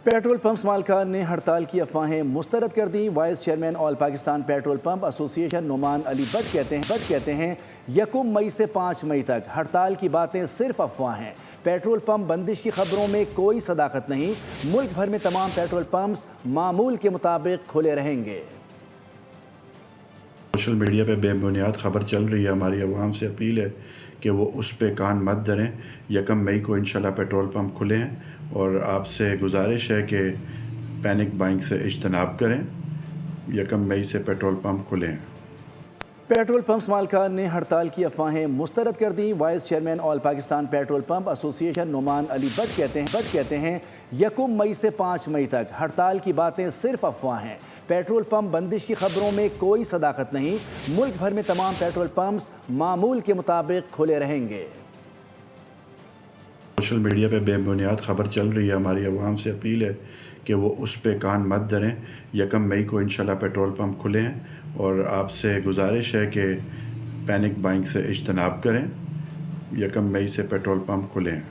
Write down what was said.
Petrol pumps مالکان نے ہڑتال کی افواہیں مسترد کر دیں۔ وائس چیئرمین آل پاکستان پیٹرول پمپ ایسوسی ایشن نعمان علی بٹ کہتے ہیں 1 مئی سے 5 مئی تک ہڑتال کی باتیں صرف افواہ ہیں۔ پیٹرول پمپ بندش کی خبروں میں کوئی صداقت نہیں۔ ملک بھر میں تمام پیٹرول پمپس معمول کے مطابق کھلے رہیں گے۔ سوشل میڈیا پہ بے بنیاد خبر چل رہی ہے، ہماری عوام سے اپیل ہے کہ وہ اس پہ کان مت دھریں۔ 1 مئی کو انشاءاللہ پیٹرول پمپ کھلے ہیں اور آپ سے گزارش ہے کہ پینک بائنگ سے اجتناب کریں۔ 1 مئی سے پیٹرول پمپ کھلے ہیں۔ پیٹرول پمپس مالکان نے ہڑتال کی افواہیں مسترد کر دیں۔ وائس چیئرمین آل پاکستان پیٹرول پمپ ایسوسی ایشن نعمان علی بٹ کہتے ہیں 1 مئی سے 5 مئی تک ہڑتال کی باتیں صرف افواہ ہیں۔ پیٹرول پمپ بندش کی خبروں میں کوئی صداقت نہیں۔ ملک بھر میں تمام پیٹرول پمپس معمول کے مطابق کھلے رہیں گے۔ سوشل میڈیا پہ بے بنیاد خبر چل رہی ہے، ہماری عوام سے اپیل ہے کہ وہ اس پہ کان مت دھریں۔ 1 مئی کو انشاءاللہ پیٹرول پمپ کھلے ہیں اور آپ سے گزارش ہے کہ پینک بائنگ سے اجتناب کریں۔ 1 مئی سے پیٹرول پمپ کھلے ہیں۔